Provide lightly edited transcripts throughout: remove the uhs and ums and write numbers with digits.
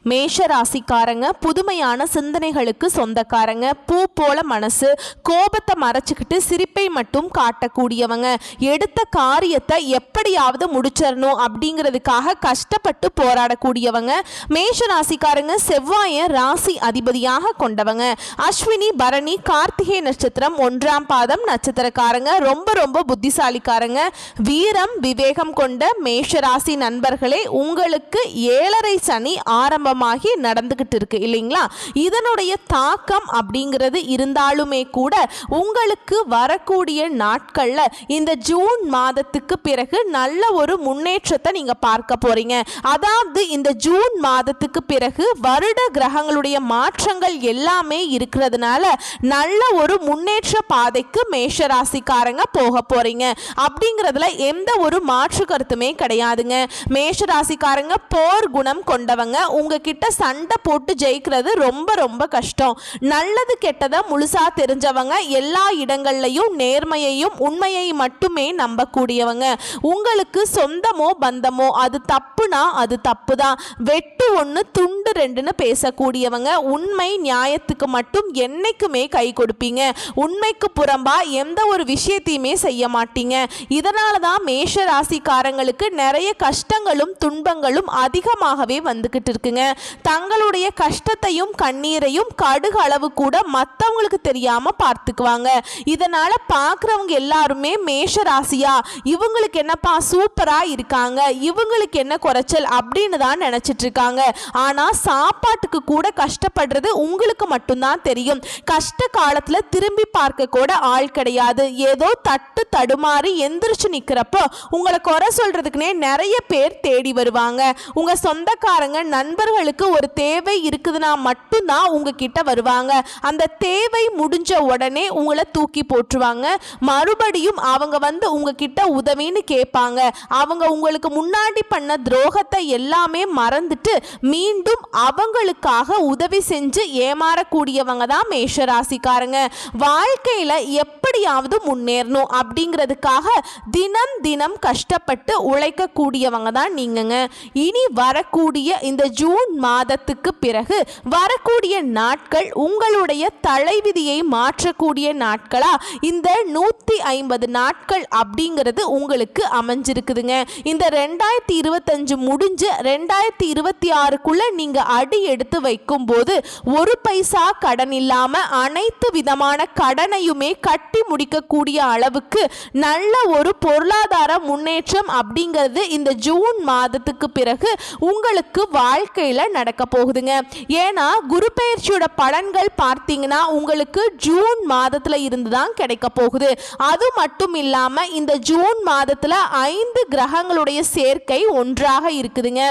மேஷ ராசிக்காரங்க புதுமையான சிந்தனைகளுக்கு சொந்தக்காரங்க. பூ போல மனசு, கோபத்தை மறைச்சிக்கிட்டு சிரிப்பை மட்டும் காட்டக்கூடியவங்க. எடுத்த காரியத்தை எப்படியாவது முடிச்சிடணும் அப்படிங்கிறதுக்காக கஷ்டப்பட்டு போராடக்கூடியவங்க. மேஷ ராசிக்காரங்க செவ்வாயை ராசி அதிபதியாக கொண்டவங்க. அஸ்வினி, பரணி, கார்த்திகை நட்சத்திரம் 1ஆம் பாதம் நட்சத்திரக்காரங்க. ரொம்ப ரொம்ப புத்திசாலிக்காரங்க. வீரம் விவேகம் கொண்ட மேஷ ராசி நண்பர்களே, உங்களுக்கு 7.5 சனி ஆரம்ப நடந்துகிட்டு இருக்கு இல்லைங்களா? இதனுடைய தாக்கம் அப்படிங்கிறது இருந்தாலுமே கூட உங்களுக்கு வரக்கூடிய நாட்கள்ல இந்த ஜூன் மாதத்துக்கு பிறகு நல்ல ஒரு முன்னேற்றத்தை நீங்க பார்க்க போறீங்க. அதாவது இந்த ஜூன் மாதத்துக்கு பிறகு வருட கிரகங்களுடைய மாற்றங்கள் எல்லாமே இருக்கிறதுனால நல்ல ஒரு முன்னேற்ற பாதைக்கு மேஷ ராசிக்காரங்க போக போறீங்க அப்படிங்கிறதுல எந்த ஒரு மாற்று கருத்துமே கிடையாதுங்க. மேஷ ராசிக்காரங்க போர் குணம் கொண்டவங்க. உங்ககிட்ட சண்டை போட்டு ஜெயிக்கிறது ரொம்ப ரொம்ப கஷ்டம். நல்லது கெட்டதை முழுசா தெரிஞ்சவங்க. எல்லா இடங்கள்லையும் நேர்மையையும் உண்மையை மட்டுமே நம்பக்கூடியவங்க. உங்களுக்கு சொந்தமோ பந்தமோ அது தப்புனா அது தப்பு தான். வெட்டு ஒன்று துண்டு ரெண்டுன்னு பேசக்கூடியவங்க. உண்மை நியாயத்துக்கு மட்டும் என்னைக்குமே கை கொடுப்பீங்க. உண்மைக்கு புறம்பா எந்த ஒரு விஷயத்தையுமே செய்ய மாட்டீங்க. இதனால தான் மேஷ ராசிக்காரங்களுக்கு நிறைய கஷ்டங்களும் துன்பங்களும் அதிகமாகவே வந்துகிட்டு இருக்குங்க. தங்களுடைய கஷ்டத்தையும் கண்ணீரையும் கடுகு அளவு கூட மற்றவங்களுக்கு தெரியாம பார்த்துக்குவாங்க. இதனால பார்க்குறவங்க எல்லாருமே மேஷ ராசியா, இவங்களுக்கு என்னப்பா சூப்பரா இருக்காங்க, இவங்களுக்கு என்ன குறைச்சல் அப்படின்னு தான் நினைச்சிட்டு இருக்காங்க. ஆனா சாப்பாட்டுக்கு கூட கஷ்டப்படுறது உங்களுக்கு மட்டும்தான் தெரியும். கஷ்ட காலத்துல திரும்பி பார்க்க கூட ஆள் கிடையாது. ஏதோ தட்டு தடுமாறி எந்திரிச்சு நிக்கிறப்போ உங்களை குறை சொல்றதுக்குனே நிறைய பேர் தேடி வருவாங்க. உங்க சொந்தக்காரங்க நண்பர்களுக்கு ஒரு தேவை இருக்குதுன்னா மட்டும்தான் உங்ககிட்ட வருவாங்க. அந்த தேவை முடிஞ்ச உடனே உங்களை தூக்கி போட்டுருவாங்க. மறுபடியும் அவங்க வந்து உங்ககிட்ட உதவின்னு கேட்பாங்க. அவங்க உங்களுக்கு முன்னாடி பண்ண துரோகத்தை எல்லாமே மறந்துட்டு மீண்டும் அவங்களுக்காக உதவி செஞ்சு ஏமாறக்கூடியவங்க தான் மேஷ ராசிக்காரங்க. வாழ்க்கையில எப்படியாவது முன்னேறணும் அப்படிங்கிறதுக்காக தினம் தினம் கஷ்டப்பட்டு உழைக்கக்கூடியவங்க தான் நீங்கங்க. இனி வரக்கூடிய இந்த ஜூன் மாதத்துக்கு பிறகு வரக்கூடிய நாட்கள் உங்களுடைய தலைவிதியை மாற்றக்கூடிய நாட்களா இந்த 150 நாட்கள் அப்படிங்கிறது உங்களுக்கு அமைஞ்சிருக்குதுங்க. இந்த 2025 முடிஞ்சு 2026க்குள்ள நீங்க அடி எடுத்து வைக்கும் போது ஒரு பைசா கடன் இல்லாம அனைத்து விதமான கடனையுமே கட்டி முடிக்கக்கூடிய அளவுக்கு நல்ல ஒரு பொருளாதார முன்னேற்றம் அப்படிங்கிறது இந்த ஜூன் மாதத்துக்கு பிறகு உங்களுக்கு வாழ்க்கையில நடக்க போகுதுங்க. ஏன்னா குரு பெயர்ச்சியோட பலன்கள் பார்த்தீங்கன்னா உங்களுக்கு ஜூன் மாதத்துல இருந்து தான் கிடைக்க போகுது. அது மட்டும் இல்லாம இந்த ஜூன் மாதத்துல 5 கிரகங்களுடைய சேர்க்கை ஒன்றாக இருக்குதுங்க.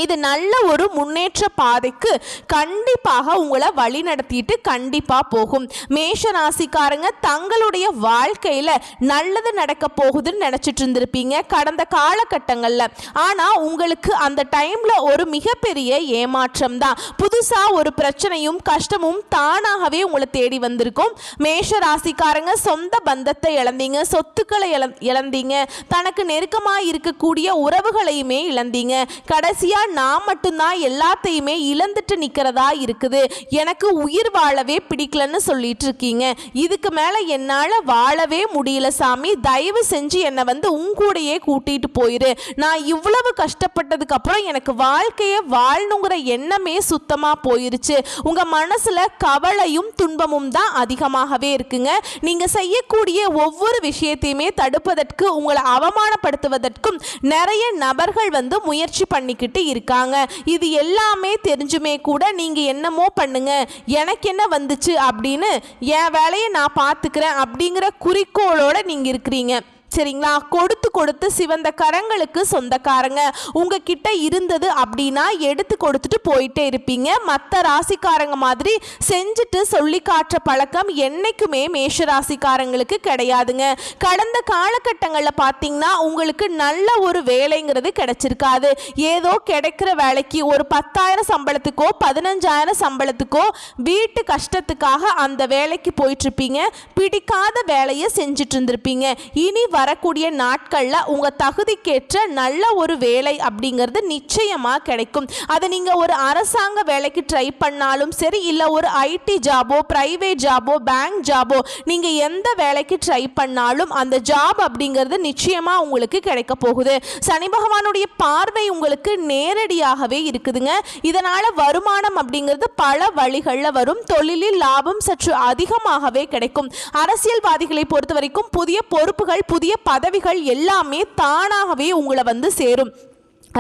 இது நல்ல ஒரு முன்னேற்ற பாதைக்கு கண்டிப்பாக உங்களை வழி நடத்திட்டு கண்டிப்பா போகும். மேஷ ராசிக்காரங்க தங்களுடைய வாழ்க்கையில நல்லது நடக்க போகுதுன்னு நினைச்சிட்டு இருந்திருப்பீங்க கடந்த காலகட்டங்கள்ல. ஆனா உங்களுக்கு அந்த டைம்ல ஒரு மிகப்பெரிய ஏமாற்றம் தான். புதுசா ஒரு பிரச்சனையும் கஷ்டமும் தானாகவே உங்களை தேடி வந்திருக்கும். மேஷ ராசிக்காரங்க சொந்த பந்தத்தை இழந்தீங்க, சொத்துக்களை இழந்தீங்க, தனக்கு நெருக்கமாக இருக்கக்கூடிய உறவுகளையுமே இழந்தீங்க. கடைசியா நான் மட்டும்தான் எல்லாத்தையுமே இழந்துட்டு நிக்கிறதா இருக்குது, எனக்கு உயிர் வாழவே பிடிக்கலன்னு சொல்லிட்டு இருக்கீங்க. இதுக்கு மேல என்னால வாழவே முடியல சாமி, தயவு செஞ்சு என்னை வந்து உங்கூடையே கூட்டிட்டு போயிரு. நான் இவ்வளவு கஷ்டப்பட்டதுக்கு அப்புறம் எனக்கு வாழ்க்கையை வாழணுங்கிற எண்ணமே சுத்தமா போயிருச்சு. உங்க மனசுல கவலையும் துன்பமும் தான் அதிகமாகவே இருக்குங்க. நீங்க செய்யக்கூடிய ஒவ்வொரு விஷயத்தையுமே தடுப்பதற்கு, உங்களை அவமானப்படுத்துவதற்கும் நிறைய நபர்கள் வந்து முயற்சி பண்ணிக்கிட்டு இருக்காங்க. இது எல்லாமே தெரிஞ்சுமே கூட நீங்க என்னமோ பண்ணுங்க, எனக்கு என்ன வந்துச்சு அப்படின்னு என் வேலையை நான் பார்த்துக்கிறேன் அப்படிங்கிற குறிக்கோளோட நீங்க இருக்கிறீங்க. சரிங்களா? கொடுத்து கொடுத்து சிவந்த கரங்களுக்கு சொந்தக்காரங்க. உங்ககிட்ட இருந்தது அப்படின்னா எடுத்து கொடுத்துட்டு போயிட்டே இருப்பீங்க. மற்ற ராசிக்காரங்க மாதிரி செஞ்சுட்டு சொல்லி காட்டுற பழக்கம் என்னைக்குமே மேஷ ராசிக்காரங்களுக்கு கிடையாதுங்க. கடந்த காலகட்டங்களில் பார்த்தீங்கன்னா உங்களுக்கு நல்ல ஒரு வேலைங்கிறது கிடைச்சிருக்காது. ஏதோ கிடைக்கிற வேலைக்கு ஒரு 10,000 சம்பளத்துக்கோ 15,000 சம்பளத்துக்கோ வீட்டு கஷ்டத்துக்காக அந்த வேலைக்கு போயிட்டு இருப்பீங்க. பிடிக்காத வேலையை செஞ்சுட்டு இருந்திருப்பீங்க. இனி வரக்கூடிய நாட்களில் உங்கள் தகுதிக்கேற்ற நல்ல ஒரு வேலை அப்படிங்கிறது நிச்சயமாக கிடைக்கும். அதை நீங்கள் ஒரு அரசாங்க வேலைக்கு ட்ரை பண்ணாலும் சரி, இல்லை ஒரு ஐடி ஜாபோ, ப்ரைவேட் ஜாபோ, பேங்க் ஜாபோ, நீங்கள் எந்த வேலைக்கு ட்ரை பண்ணாலும் அந்த ஜாப் அப்படிங்கிறது நிச்சயமாக உங்களுக்கு கிடைக்க போகுது. சனி பகவானுடைய பார்வை உங்களுக்கு நேரடியாகவே இருக்குதுங்க. இதனால் வருமானம் அப்படிங்கிறது பல வழிகளில் வரும். தொழிலில் லாபம் சற்று அதிகமாகவே கிடைக்கும். அரசியல்வாதிகளை பொறுத்த வரைக்கும் புதிய பொறுப்புகள், புதிய பதவிகள் எல்லாமே தானாகவே உங்களை வந்து சேரும்.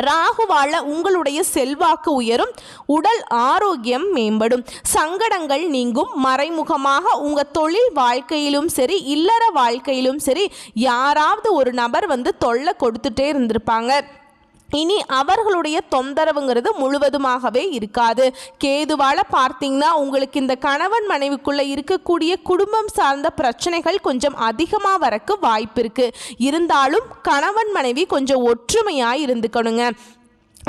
ராகுவால உங்களுடைய செல்வாக்கு உயரும், உடல் ஆரோக்கியம் மேம்படும், சங்கடங்கள் நீங்கும். மறைமுகமாக உங்கள் தொழில் வாழ்க்கையிலும் சரி, இல்லற வாழ்க்கையிலும் சரி, யாராவது ஒரு நபர் வந்து தொல்லை கொடுத்துட்டே இருந்திருப்பாங்க. இனி அவர்களுடைய தொந்தரவுங்கிறது முழுவதுமாகவே இருக்காது. கேதுவால பார்த்தீங்கன்னா உங்களுக்கு இந்த கணவன் மனைவிக்குள்ள இருக்கக்கூடிய குடும்பம் சார்ந்த பிரச்சனைகள் கொஞ்சம் அதிகமாக வரக்கு வாய்ப்பு இருக்கு. இருந்தாலும் கணவன் மனைவி கொஞ்சம் ஒற்றுமையாக இருந்துக்கணுங்க.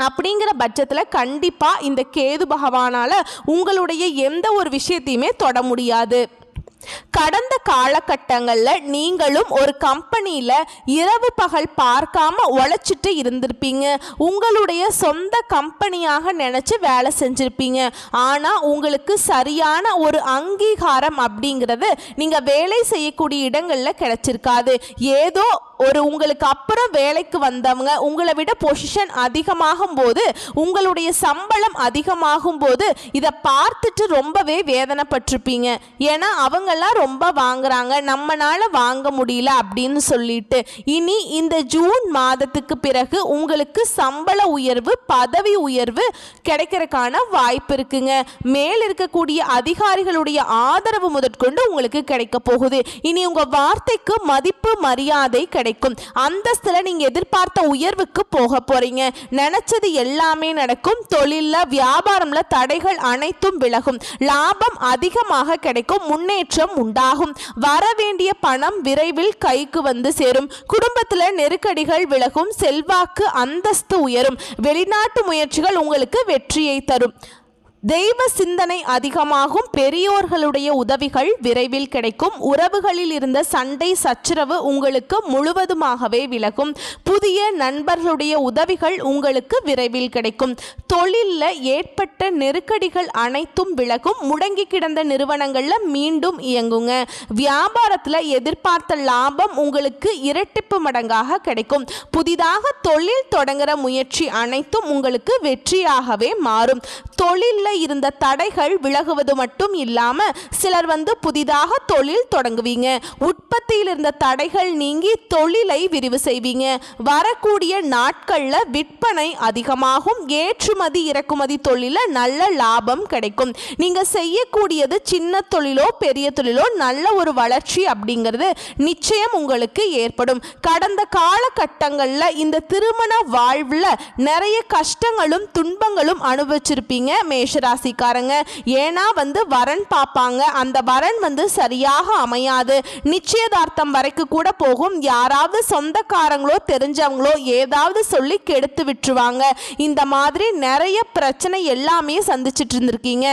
அப்படிங்கிற பட்சத்தில் கண்டிப்பாக இந்த கேது பகவானால் உங்களுடைய எந்த ஒரு விஷயத்தையுமே தொட முடியாது. கடந்த காலகட்டங்களில் நீங்களும் ஒரு கம்பெனியில் இரவு பகல் பார்க்காம உழைச்சிட்டு இருந்திருப்பீங்க. உங்களுடைய சொந்த கம்பெனியாக நினச்சி வேலை செஞ்சுருப்பீங்க. ஆனால் உங்களுக்கு சரியான ஒரு அங்கீகாரம் அப்படிங்கிறது நீங்கள் வேலை செய்யக்கூடிய இடங்களில் கிடைச்சிருக்காது. ஏதோ ஒரு உங்களுக்கு அப்புறம் வேலைக்கு வந்தவங்க உங்களை விட பொசிஷன் அதிகமாகும் போது, உங்களுடைய சம்பளம் அதிகமாகும் போது இதை பார்த்துட்டு ரொம்பவே வேதனைப்பட்டிருப்பீங்க. ஏன்னா அவங்கெல்லாம் ரொம்ப வாங்குறாங்க, நம்மளால வாங்க முடியல அப்படின்னு சொல்லிட்டு. இனி இந்த ஜூன் மாதத்துக்கு பிறகு உங்களுக்கு சம்பள உயர்வு, பதவி உயர்வு கிடைக்கிறதுக்கான வாய்ப்பு இருக்குங்க. மேல் இருக்கக்கூடிய அதிகாரிகளுடைய ஆதரவு முதற்கொண்டு உங்களுக்கு கிடைக்க போகுது. இனி உங்க வார்த்தைக்கு மதிப்பு, மரியாதை கிடைக்கும். அந்தஸ்துல நீங்க எதிர்பார்த்த உயர்வுக்கு போக போறீங்க. நினைச்சது எல்லாமே நடக்கும். தொழில்ல, வியாபாரம்ல தடைகள் அனைத்தும் விலகும். லாபம் அதிகமாக கிடைக்கும். முன்னேற்றம் உண்டாகும். வரவேண்டிய பணம் விரைவில் கைக்கு வந்து சேரும். குடும்பத்துல நெருக்கடிகள் விலகும். செல்வாக்கு, அந்தஸ்து உயரும். வெளிநாட்டு முயற்சிகள் உங்களுக்கு வெற்றியை தரும். தெய்வ சிந்தனை அதிகமாகும். பெரியோர்களுடைய உதவிகள் விரைவில் கிடைக்கும். உறவுகளில் இருந்த சண்டை சச்சரவு உங்களுக்கு முழுவதுமாகவே விலகும். புதிய நண்பர்களுடைய உதவிகள் உங்களுக்கு விரைவில் கிடைக்கும். தொழிலில் ஏற்பட்ட நெருக்கடிகள் அனைத்தும் விலகும். முடங்கி கிடந்த நிறுவனங்களில் மீண்டும் இயங்குங்க. வியாபாரத்தில் எதிர்பார்த்த லாபம் உங்களுக்கு இரட்டிப்பு மடங்காக கிடைக்கும். புதிதாக தொழில் தொடங்குற முயற்சி அனைத்தும் உங்களுக்கு வெற்றியாகவே மாறும். தொழிலில் இருந்த தடைகள் விலகுவது மட்டும் இல்லாம சிலர் வந்து புதிதாக தொழில் தொடங்குவீங்க. உற்பத்தியில் இருந்த தடைகள் நீங்கி தொழிலை விரிவு செய்வீங்க. வரக்கூடிய நாட்கள்ல விற்பனை அதிகமாகும். ஏற்றுமதி இறக்குமதி தொழில நல்ல லாபம் கிடைக்கும். நீங்க செய்யக்கூடியது சின்ன தொழிலோ பெரிய தொழிலோ நல்ல ஒரு வளர்ச்சி அப்படிங்கிறது நிச்சயம் உங்களுக்கு ஏற்படும். கடந்த காலகட்டங்கள்ல இந்த திருமண வாழ்வுல நிறைய கஷ்டங்களும் துன்பங்களும் அனுபவிச்சிருப்பீங்க மேஷராசிக்காரங்க. ஏன்னா வந்து வரன் பார்ப்பாங்க, அந்த வரன் வந்து சரியாக அமையாது. நிச்சயதார்த்தம் வரைக்கும் கூட போகும். யாராவது சொந்தக்காரங்களோ தெரிஞ்சவங்களோ ஏதாவது சொல்லி கெடுத்து விட்டுருவாங்க. இந்த மாதிரி நிறைய பிரச்சனை எல்லாமே சந்திச்சுட்டு இருந்திருக்கீங்க.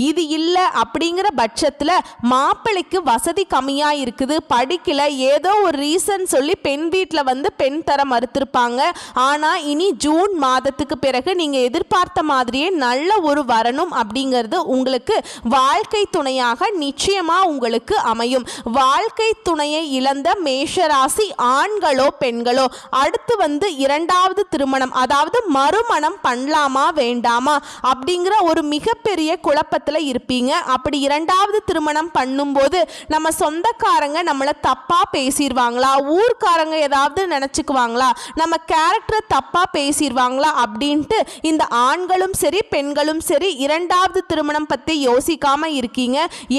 இது இல்லை அப்படிங்கிற பட்சத்தில் மாப்பிள்ளைக்கு வசதி கம்மியாக இருக்குது, படிக்கல, ஏதோ ஒரு ரீசன் சொல்லி பெண் வீட்டில் வந்து பெண் தர மறுத்திருப்பாங்க. ஆனால் இனி ஜூன் மாதத்துக்கு பிறகு நீங்கள் எதிர்பார்த்த மாதிரியே நல்ல ஒரு வரணும் அப்படிங்கிறது உங்களுக்கு வாழ்க்கை துணையாக நிச்சயமா உங்களுக்கு அமையும். வாழ்க்கை துணையை இழந்த மேஷராசி ஆண்களோ பெண்களோ அடுத்து வந்து இரண்டாவது திருமணம், அதாவது மறுமணம் பண்ணலாமா வேண்டாமா அப்படிங்கிற ஒரு மிகப்பெரிய குழப்பத்தில் இருப்பீங்க. அப்படி இரண்டாவது திருமணம் பண்ணும்போது நம்ம சொந்தக்காரங்க நம்மளை தப்பா பேசிடுவாங்களா, ஊர்க்காரங்க ஏதாவது நினைச்சுக்குவாங்களா, நம்ம கேரக்டர் தப்பா பேசிடுவாங்களா அப்படின்ட்டு இந்த ஆண்களும் சரி பெண்களும் சரி இரண்டாவது திருமணம் பற்றி யோசிக்காம இருக்கீங்க.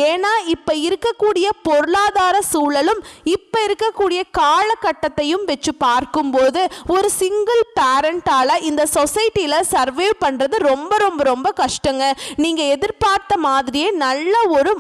ஏன்னா இப்போ இருக்கக்கூடிய பொருளாதார சூழலும் இப்போ இருக்கக்கூடிய காலகட்டத்தையும் வச்சு பார்க்கும்போது ஒரு சிங்கிள் பேரண்டால இந்த சொசைட்டியில் சர்வே பண்ணுறது ரொம்ப ரொம்ப ரொம்ப கஷ்டங்க. நீங்கள் எதிர்பார்த்த மாதிரியே நல்ல ஒரு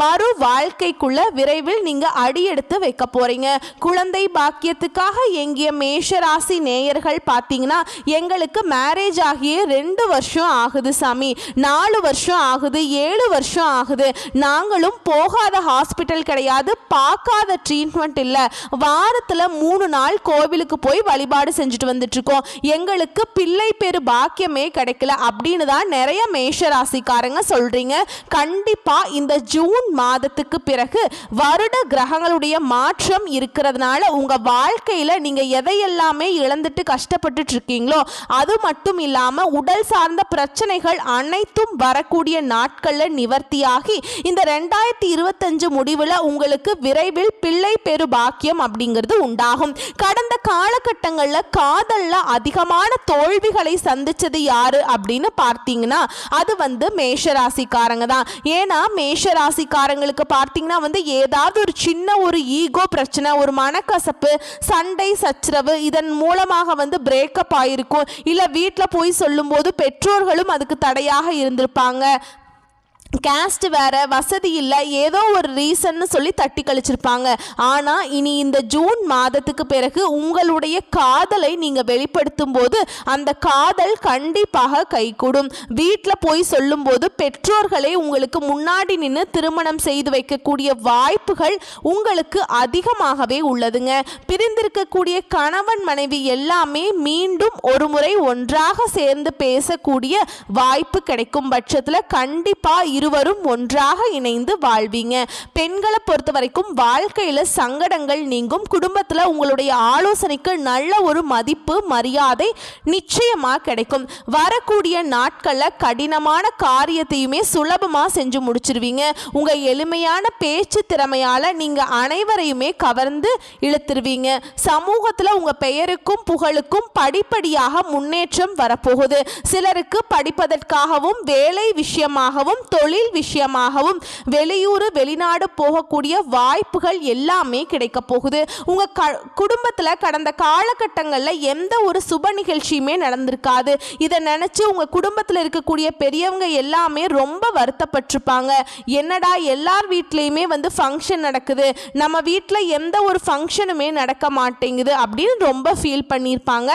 மறு வாழ்க்கைக்குள்ள விரைவில் நீங்கள் அடியெடுத்து வைக்க போறீங்க. குழந்தை பாக்கியத்துக்காக எங்கிய மேஷராசி நேயர்கள் பார்த்தீங்கன்னா எங்களுக்கு மேரேஜ் ஆகிய 2 வருஷம் ஆகுது சாமி, 4 வருஷம் ஆகுது, 7 வருஷம் ஆகுது, நாங்களும் போகாத ஹாஸ்பிட்டல் கிடையாது, பார்க்காத ட்ரீட்மெண்ட் இல்லை, வாரத்தில் 3 நாள் கோவிலுக்கு போய் வழிபாடு செஞ்சுட்டு வந்துட்டு இருக்கோம், எங்களுக்கு பிள்ளை பேரு பாக்கியமே கிடைக்கல அப்படின்னு தான் நிறைய மேஷராசிக்காரங்க சொல்றீங்க. கண்டிப்பா இந்த ஜூன் மாதத்துக்கு பிறகு வருட கிரகங்களுடைய மாற்றம் இருக்கிறதுனால உங்க வாழ்க்கையில நீங்க எதையெல்லாமே இழந்துட்டு கஷ்டப்பட்டுட்டு இருக்கீங்களோ அது மட்டும் இல்லாம உடல் சார்ந்த பிரச்சனைகள் அனைத்தும் வரக்கூடிய நாட்கள்ல நிவர்த்தியாகி இந்த 2025 முடிவுல உங்களுக்கு விரைவில் பிள்ளை பெரு பாக்கியம் அப்படிங்கிறது உண்டாகும். கடந்த காலகட்டங்களில் காதல்ல அதிகமான தோல்விகளை சந்திச்சது யாரு அப்படின்னு பார்த்தீங்கன்னா அது மேஷராசிக்காரங்க தான். ஏன்னா மேஷராசிக்காரங்களுக்கு பார்த்தீங்கன்னா ஏதாவது ஒரு சின்ன ஒரு ஈகோ பிரச்சனை, ஒரு மனக்கசப்பு, சண்டை சச்சரவு இதன் மூலமாக பிரேக்கப் ஆயிருக்கும். இல்லை வீட்டில் போய் சொல்லும்போது பெற்றோர்களும் அதுக்கு தடையாக இருந்திருப்பாங்க. கேஸ்ட் வேற, வசதி இல்லை, ஏதோ ஒரு ரீசன்னு சொல்லி தட்டி கழிச்சிருப்பாங்க. ஆனால் இனி இந்த ஜூன் மாதத்துக்கு பிறகு உங்களுடைய காதலை நீங்கள் வெளிப்படுத்தும் போது அந்த காதல் கண்டிப்பாக கைகூடும். வீட்டில் போய் சொல்லும்போது பெற்றோர்களை உங்களுக்கு முன்னாடி நின்று திருமணம் செய்து வைக்கக்கூடிய வாய்ப்புகள் உங்களுக்கு அதிகமாகவே உள்ளதுங்க. பிரிந்திருக்கக்கூடிய கணவன் மனைவி எல்லாமே மீண்டும் ஒரு முறை ஒன்றாக சேர்ந்து பேசக்கூடிய வாய்ப்பு கிடைக்கும் பட்சத்தில் கண்டிப்பாக இருவரும் ஒன்றாக இணைந்து வாழ்வீங்க. பெண்களை பொறுத்த வரைக்கும் வாழ்க்கையில சங்கடங்கள் நீங்கும். குடும்பத்தில் உங்களுடைய ஆலோசனைக்கு நல்ல ஒரு மதிப்பு மரியாதை நிச்சயமா கிடைக்கும். வரக்கூடிய நாட்கள்ல கடினமான காரியத்தையுமே சுலபமா செஞ்சு முடிச்சிருவீங்க. உங்க எளிமையான பேச்சு திறமையால நீங்க அனைவரையுமே கவர்ந்து இழுத்துருவீங்க. சமூகத்துல உங்க பெயருக்கும் புகழுக்கும் படிப்படியாக முன்னேற்றம் வரப்போகுது. சிலருக்கு படிப்பதற்காகவும் வேலை விஷயமாகவும் தொழில் விஷயமாகவும் வெளியூர் வெளிநாடு போகக்கூடிய வாய்ப்புகள் எல்லாமே கிடைக்க போகுது. உங்க குடும்பத்தில் கடந்த காலகட்டங்களில் எந்த ஒரு சுப நிகழ்ச்சியுமே நடந்திருக்காது. இதை நினைச்சு உங்க குடும்பத்தில் இருக்கக்கூடிய பெரியவங்க எல்லாமே ரொம்ப வருத்தப்பட்டிருப்பாங்க. என்னடா எல்லார் வீட்லையுமே ஃபங்க்ஷன் நடக்குது, நம்ம வீட்டில் எந்த ஒரு ஃபங்க்ஷனுமே நடக்க மாட்டேங்குது அப்படின்னு ரொம்ப ஃபீல் பண்ணியிருப்பாங்க.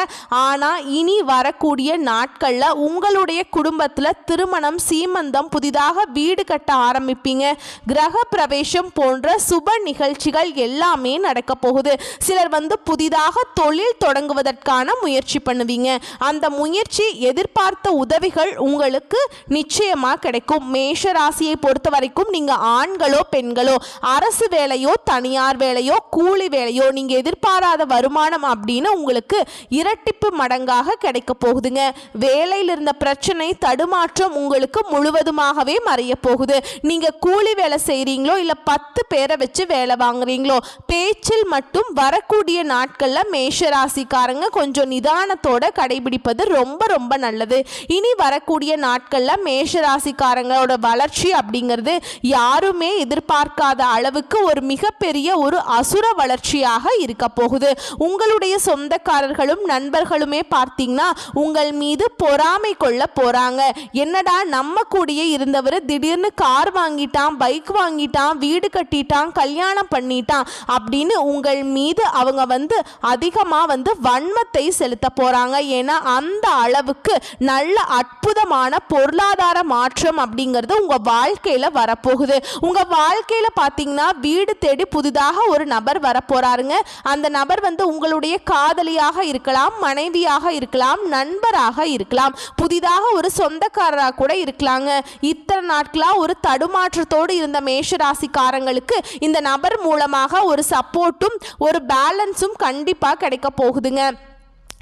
ஆனால் இனி வரக்கூடிய நாட்களில் உங்களுடைய குடும்பத்தில் திருமணம், சீமந்தம், புதிதாக வீடு கட்ட ஆரம்பிப்பீங்க. கிரக பிரவேசம் போன்ற சுப நிகழ்ச்சிகள் எல்லாமே நடக்க போகுது. சிலர் புதிதாக தொழில் தொடங்குவதற்கான முயற்சி பண்ணுவீங்க. அந்த முயற்சி எதிர்பார்த்த உதவிகள் உங்களுக்கு நிச்சயமா கிடைக்கும். மேஷ ராசியை பொறுத்த வரைக்கும் நீங்க ஆண்களோ பெண்களோ, அரசு வேலையோ தனியார் வேலையோ கூலி வேலையோ, நீங்க எதிர்பாராத வருமானம் அப்படின்னு உங்களுக்கு இரட்டிப்பு மடங்காக கிடைக்க போகுதுங்க. வேலையில் இருந்த பிரச்சனை தடுமாற்றம் உங்களுக்கு முழுவதுமாகவே மறைய போகுது. நீங்க கூலி வேலை செய்றீங்களோ இல்ல 10 பேரை வச்சு வேலை வாங்குறீங்களோ, பேச்சில் மட்டும் வரக்கூடிய நாட்கள்ல மேஷராசிக்காரங்க கொஞ்சம் நிதானத்தோட கடைபிடிப்பது ரொம்ப ரொம்ப நல்லது. இனி வரக்கூடிய நாட்கள்ல மேஷராசிக்காரங்களோட வளர்ச்சி அப்படிங்கிறது யாருமே எதிர்பார்க்காத அளவுக்கு ஒரு மிகப்பெரிய ஒரு அசுர வளர்ச்சியாக இருக்க போகுது. உங்களுடைய சொந்தக்காரர்களும் நண்பர்களுமே பார்த்தீங்கன்னா உங்கள் மீது பொறாமை கொள்ள போறாங்க. என்னடா நம்ம கூடிய இருந்தவர் திடீர்னு கார் வாங்கிட்டான், பைக் வாங்கிட்டான், வீடு கட்டிட்டான், கல்யாணம் பண்ணிட்டான் அப்படின்னு உங்கள் மீது அவங்க அதிகமா வன்மத்தை செலுத்த போறாங்க. ஏன்னா அந்த அளவுக்கு நல்ல அற்புதமான பொருளாதார மாற்றம் அப்படிங்கிறது உங்க வாழ்க்கையில வரப்போகுது. உங்க வாழ்க்கையில பாத்தீங்கன்னா வீடு தேடி புதிதாக ஒரு நபர் வரப்போறாருங்க. அந்த நபர் உங்களுடைய காதலியாக இருக்கலாம், மனைவியாக இருக்கலாம், நண்பராக இருக்கலாம், புதிதாக ஒரு சொந்தக்காரராக கூட இருக்கலாங்க. இத்தனை நாட்களா ஒரு தடுமாற்றத்தோடு இருந்த மேஷராசிக்காரங்களுக்கு இந்த நபர் மூலமாக ஒரு சப்போர்ட்டும் ஒரு பேலன்ஸும் கண்டிப்பா கிடைக்க போகுதுங்க.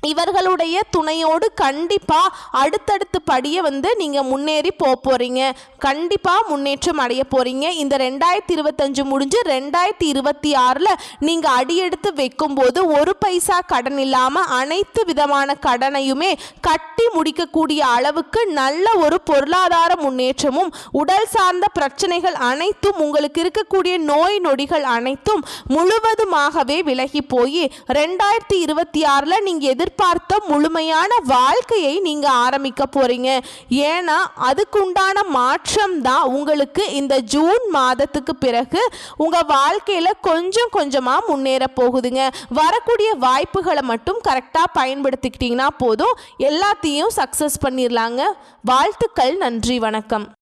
இவர்களுடைய துணையோடு கண்டிப்பா அடுத்தடுத்து படியை நீங்க முன்னேறி போறீங்க. கண்டிப்பா முன்னேற்றம் அடைய போறீங்க. இந்த 2025 முடிஞ்சு 2026ல நீங்க அடியெடுத்து வைக்கும் போது ஒரு பைசா கடன் இல்லாம அனைத்து விதமான கடனையுமே கட்டி முடிக்கக்கூடிய அளவுக்கு நல்ல ஒரு பொருளாதார முன்னேற்றமும், உடல் சார்ந்த பிரச்சனைகள் அனைத்தும், உங்களுக்கு இருக்கக்கூடிய நோய் நொடிகள் அனைத்தும் முழுவதுமாகவே விலகி போய் 2026ல நீங்க எதிர்பார்த்த முழுமையான வாழ்க்கையை நீங்க ஆரம்பிக்க போறீங்க. ஏன்னா அதுக்குண்டான மாற்றம் தான் உங்களுக்கு இந்த ஜூன் மாதத்துக்கு பிறகு உங்க வாழ்க்கையில கொஞ்சம் கொஞ்சமா முன்னேற போகுதுங்க. வரக்கூடிய வாய்ப்புகளை மட்டும் கரெக்டா பயன்படுத்திக்கிட்டீங்கன்னா போதும், எல்லாத்தையும் சக்சஸ் பண்ணிடலாங்க. வாழ்த்துக்கள். நன்றி. வணக்கம்.